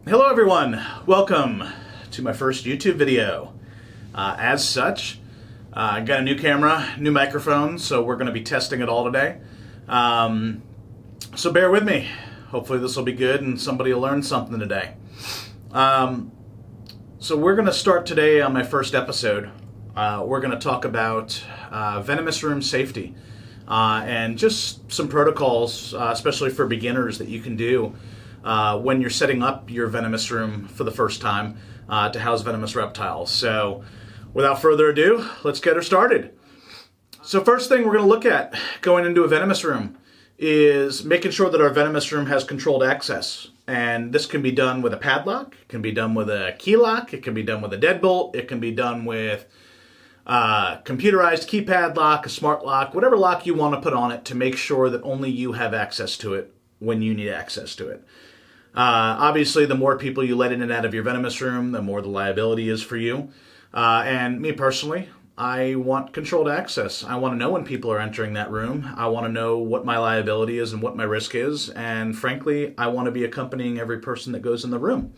Hello everyone, welcome to my first YouTube video. As such, I got a new camera, new microphone, so we're going to be testing it all today. So bear with me. Hopefully this will be good and somebody will learn something today. So we're going to start today on my first episode. We're going to talk about Venomous Room safety and just some protocols, especially for beginners, that you can do when you're setting up your venomous room for the first time to house venomous reptiles. So without further ado, let's get her started. So first thing we're going to look at going into a venomous room is making sure that our venomous room has controlled access. And this can be done with a padlock, it can be done with a key lock, it can be done with a deadbolt, it can be done with computerized keypad lock, a smart lock, whatever lock you want to put on it to make sure that only you have access to it when you need access to it. Obviously, the more people you let in and out of your venomous room, the more the liability is for you. And me personally, I want controlled access. I want to know when people are entering that room. I want to know what my liability is and what my risk is. And frankly, I want to be accompanying every person that goes in the room.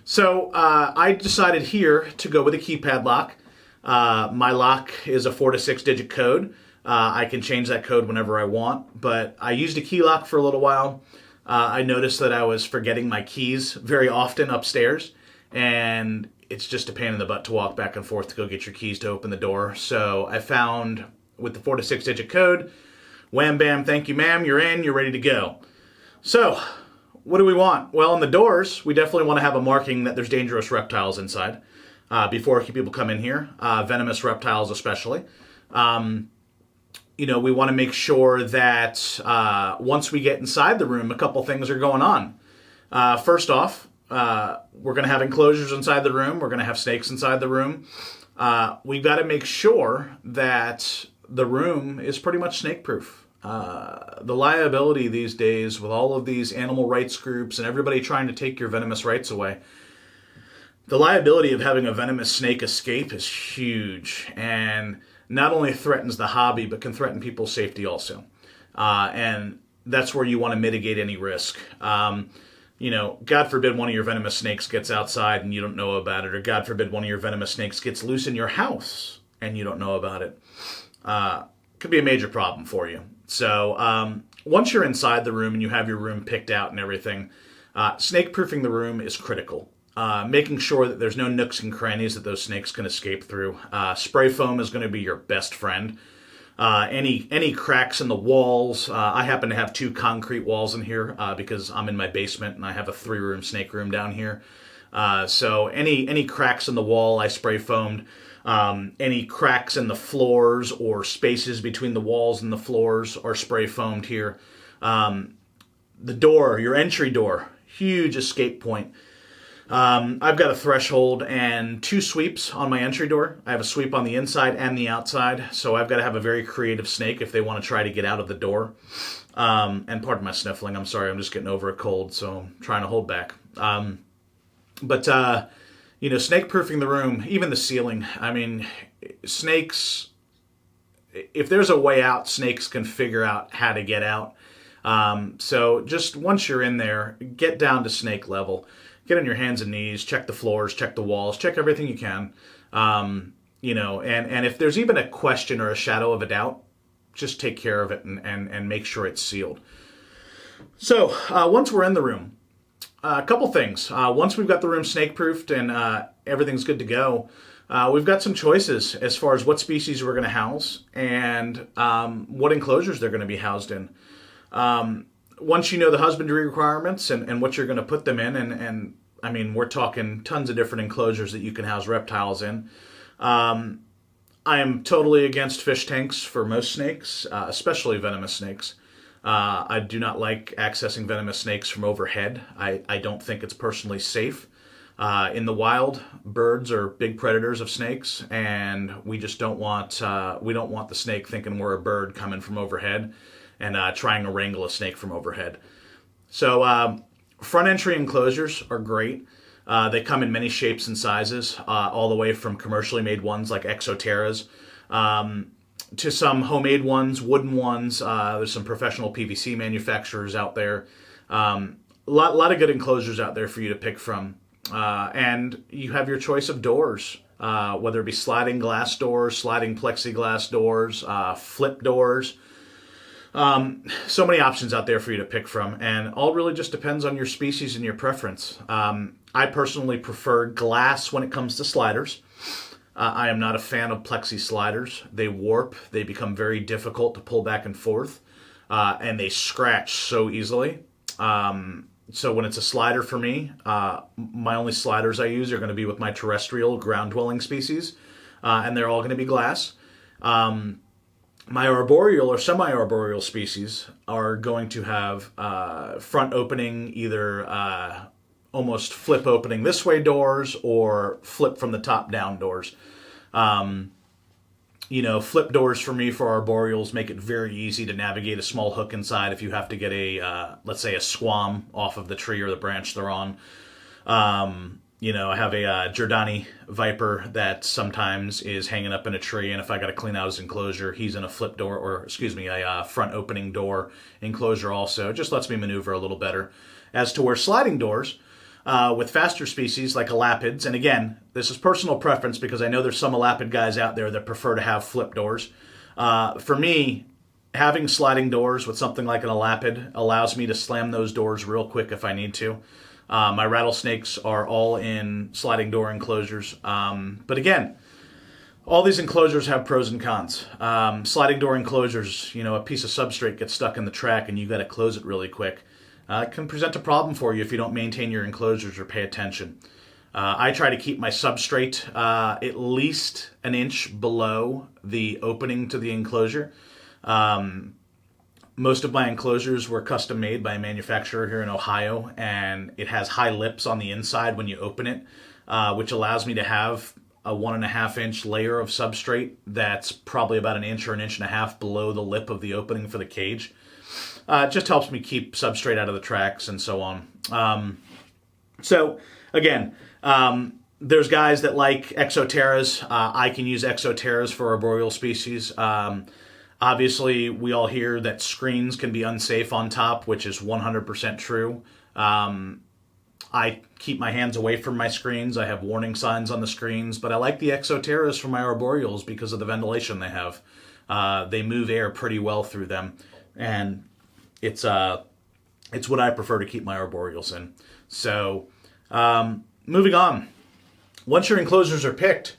So I decided here to go with a keypad lock. My lock is a 4 to 6 digit code. I can change that code whenever I want, but I used a key lock for a little while. I noticed that I was forgetting my keys very often upstairs, and it's just a pain in the butt to walk back and forth to go get your keys to open the door. So I found with the 4 to 6 digit code, wham bam, thank you ma'am, you're in, you're ready to go. So what do we want? Well, on the doors, we definitely want to have a marking that there's dangerous reptiles inside before people come in here, venomous reptiles especially. We want to make sure that once we get inside the room, a couple things are going on. First off, we're going to have enclosures inside the room. We're going to have snakes inside the room. We've got to make sure that the room is pretty much snake-proof. The liability these days with all of these animal rights groups and everybody trying to take your venomous rights away, the liability of having a venomous snake escape is huge, and not only threatens the hobby, but can threaten people's safety also. And that's where you want to mitigate any risk. God forbid one of your venomous snakes gets outside and you don't know about it, or God forbid one of your venomous snakes gets loose in your house and you don't know about it. Could be a major problem for you. So once you're inside the room and you have your room picked out and everything, snake-proofing the room is critical. Making sure that there's no nooks and crannies that those snakes can escape through. Spray foam is going to be your best friend. Any cracks in the walls. I happen to have 2 concrete walls in here because I'm in my basement and I have a 3-room snake room down here. So any cracks in the wall, I spray foamed. Any cracks in the floors or spaces between the walls and the floors are spray foamed here. The door, your entry door, huge escape point. I've got a threshold and 2 sweeps on my entry door. I have a sweep on the inside and the outside, so I've got to have a very creative snake if they want to try to get out of the door. And pardon my sniffling, I'm sorry, I'm just getting over a cold, so I'm trying to hold back. Snake-proofing the room, even the ceiling. I mean, snakes, if there's a way out, snakes can figure out how to get out. So just once you're in there, get down to snake level. Get on your hands and knees, check the floors, check the walls, check everything you can. And if there's even a question or a shadow of a doubt, just take care of it and make sure it's sealed. So once we're in the room, a couple things. Once we've got the room snake-proofed and everything's good to go, we've got some choices as far as what species we're going to house and what enclosures they're going to be housed in. Once you know the husbandry requirements and what you're going to put them in, and I mean, we're talking tons of different enclosures that you can house reptiles in. I am totally against fish tanks for most snakes, especially venomous snakes. I do not like accessing venomous snakes from overhead. I don't think it's personally safe. In the wild, birds are big predators of snakes, and we just don't want the snake thinking we're a bird coming from overhead and trying to wrangle a snake from overhead. So front entry enclosures are great. They come in many shapes and sizes, all the way from commercially made ones like Exoterras to some homemade ones, wooden ones. There's some professional PVC manufacturers out there. lot of good enclosures out there for you to pick from. And you have your choice of doors, whether it be sliding glass doors, sliding plexiglass doors, flip doors. So many options out there for you to pick from, and all really just depends on your species and your preference. I personally prefer glass when it comes to sliders. I am not a fan of plexi sliders. They warp, they become very difficult to pull back and forth, and they scratch so easily. So when it's a slider for me, my only sliders I use are going to be with my terrestrial ground-dwelling species, and they're all going to be glass. My arboreal or semi-arboreal species are going to have front opening, either almost flip opening this way doors or flip from the top down doors. Flip doors for me for arboreals make it very easy to navigate a small hook inside if you have to get let's say a squam off of the tree or the branch they're on. I have a Giordani Viper that sometimes is hanging up in a tree, and if I got to clean out his enclosure, he's in a flip door, a front opening door enclosure also. It just lets me maneuver a little better. As to where sliding doors, with faster species like elapids, and again, this is personal preference because I know there's some elapid guys out there that prefer to have flip doors. For me, having sliding doors with something like an elapid allows me to slam those doors real quick if I need to. My rattlesnakes are all in sliding door enclosures. But again, all these enclosures have pros and cons. Sliding door enclosures, a piece of substrate gets stuck in the track and you got to close it really quick. It can present a problem for you if you don't maintain your enclosures or pay attention. I try to keep my substrate at least an inch below the opening to the enclosure. Most of my enclosures were custom made by a manufacturer here in Ohio, and it has high lips on the inside when you open it, which allows me to have a 1.5 inch layer of substrate that's probably about an inch or an inch and a half below the lip of the opening for the cage. It just helps me keep substrate out of the tracks and so on. So again, there's guys that like exoterras. I can use exoterras for arboreal species. Obviously, we all hear that screens can be unsafe on top, which is 100% true. I keep my hands away from my screens. I have warning signs on the screens, but I like the exoterras for my arboreals because of the ventilation they have. They move air pretty well through them, and it's what I prefer to keep my arboreals in. So, moving on. Once your enclosures are picked,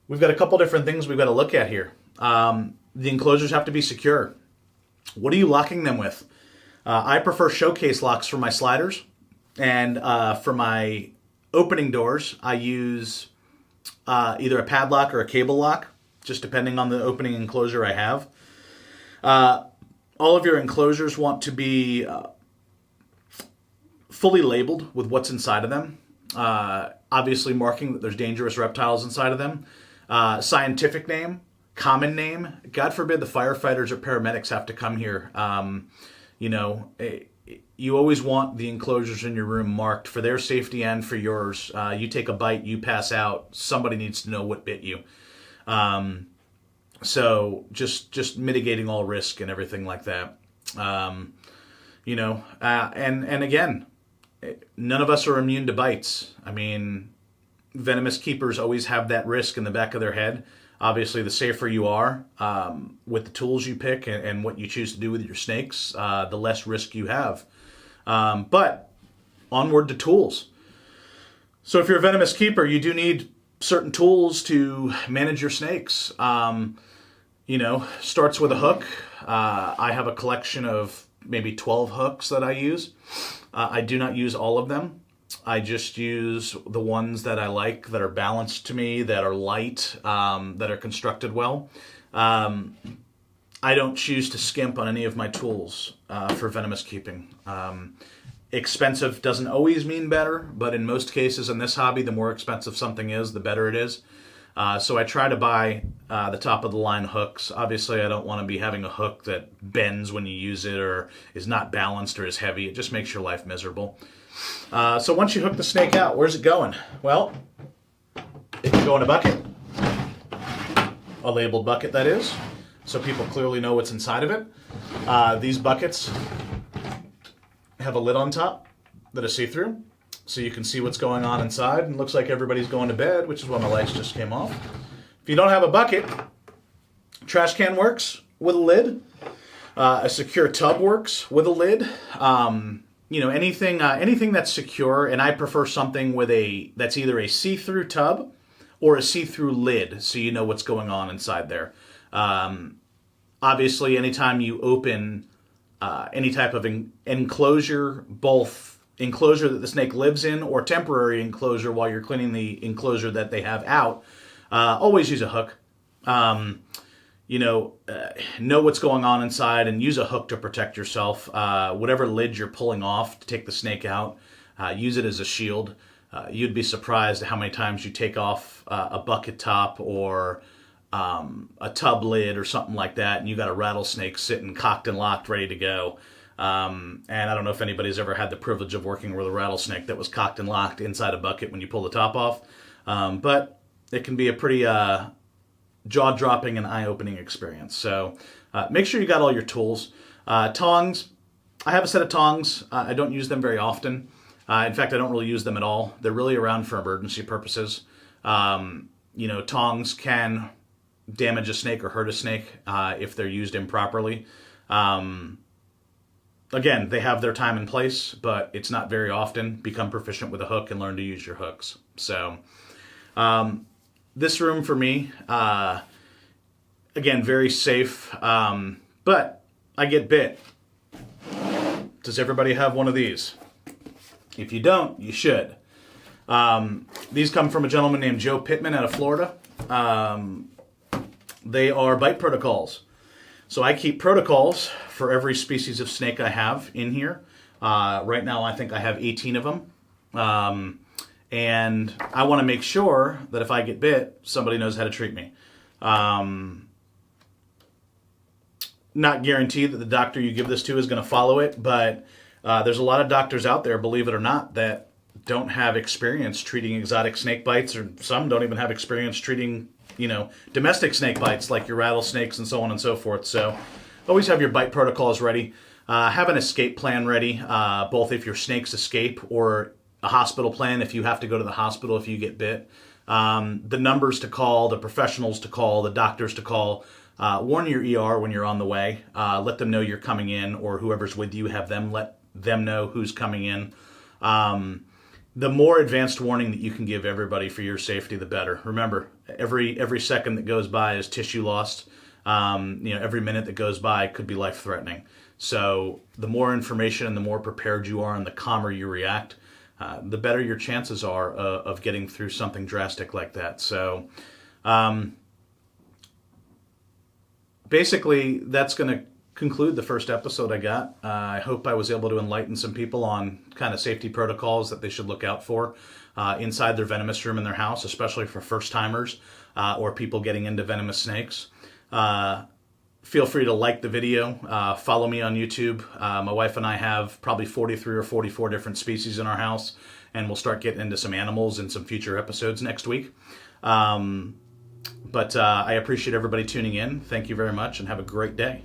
we've got a couple different things we've got to look at here. The enclosures have to be secure. What are you locking them with? I prefer showcase locks for my sliders. And for my opening doors, I use either a padlock or a cable lock, just depending on the opening enclosure I have. All of your enclosures want to be fully labeled with what's inside of them. Obviously marking that there's dangerous reptiles inside of them. Scientific name. Common name. God forbid the firefighters or paramedics have to come here. You always want the enclosures in your room marked for their safety and for yours. You take a bite, you pass out. Somebody needs to know what bit you. So just mitigating all risk and everything like that. And again, none of us are immune to bites. I mean, venomous keepers always have that risk in the back of their head. Obviously, the safer you are with the tools you pick and what you choose to do with your snakes, the less risk you have. But onward to tools. So if you're a venomous keeper, you do need certain tools to manage your snakes. Starts with a hook. I have a collection of maybe 12 hooks that I use. I do not use all of them. I just use the ones that I like, that are balanced to me, that are light, that are constructed well. I don't choose to skimp on any of my tools for venomous keeping. Expensive doesn't always mean better, but in most cases in this hobby, the more expensive something is, the better it is. So I try to buy the top-of-the-line hooks. Obviously, I don't want to be having a hook that bends when you use it or is not balanced or is heavy. It just makes your life miserable. So once you hook the snake out, where's it going? Well, it can go in a bucket. A labeled bucket, that is, so people clearly know what's inside of it. These buckets have a lid on top. that are see-through, so you can see what's going on inside. And it looks like everybody's going to bed, which is why my lights just came off. If you don't have a bucket, trash can works with a lid. A secure tub works with a lid. Anything that's secure, and I prefer something that's either a see-through tub or a see-through lid, so you know what's going on inside there. Obviously, anytime you open any type of enclosure, both enclosure that the snake lives in or temporary enclosure while you're cleaning the enclosure that they have out, always use a hook. Know what's going on inside and use a hook to protect yourself. Whatever lid you're pulling off to take the snake out, use it as a shield. You'd be surprised at how many times you take off a bucket top or a tub lid or something like that, and you got a rattlesnake sitting cocked and locked, ready to go. And I don't know if anybody's ever had the privilege of working with a rattlesnake that was cocked and locked inside a bucket when you pull the top off. But it can be a pretty jaw-dropping and eye-opening experience. So make sure you got all your tools. Tongs. I have a set of tongs. I don't use them very often. In fact, I don't really use them at all. They're really around for emergency purposes. Tongs can damage a snake or hurt a snake if they're used improperly. Again, they have their time and place, but it's not very often. Become proficient with a hook and learn to use your hooks. So this room for me, again, very safe, but I get bit. Does everybody have one of these? If you don't, you should. These come from a gentleman named Joe Pittman out of Florida. They are bite protocols. So I keep protocols for every species of snake I have in here. Right now I think I have 18 of them. And I want to make sure that if I get bit, somebody knows how to treat me. Not guaranteed that the doctor you give this to is going to follow it, but there's a lot of doctors out there, believe it or not, that don't have experience treating exotic snake bites, or some don't even have experience treating, domestic snake bites like your rattlesnakes and so on and so forth. So always have your bite protocols ready. Have an escape plan ready, both if your snakes escape or a hospital plan if you have to go to the hospital if you get bit. The numbers to call, the professionals to call, the doctors to call. Warn your ER when you're on the way. Let them know you're coming in, or whoever's with you, have them let them know who's coming in. The more advanced warning that you can give everybody for your safety, the better. Remember, every second that goes by is tissue lost. Every minute that goes by could be life-threatening. So the more information and the more prepared you are and the calmer you react, the better your chances are of getting through something drastic like that. So basically, that's going to conclude the first episode I got. I hope I was able to enlighten some people on kind of safety protocols that they should look out for inside their venomous room in their house, especially for first-timers or people getting into venomous snakes. Feel free to like the video. Follow me on YouTube. My wife and I have probably 43 or 44 different species in our house, and we'll start getting into some animals in some future episodes next week. But I appreciate everybody tuning in. Thank you very much, and have a great day.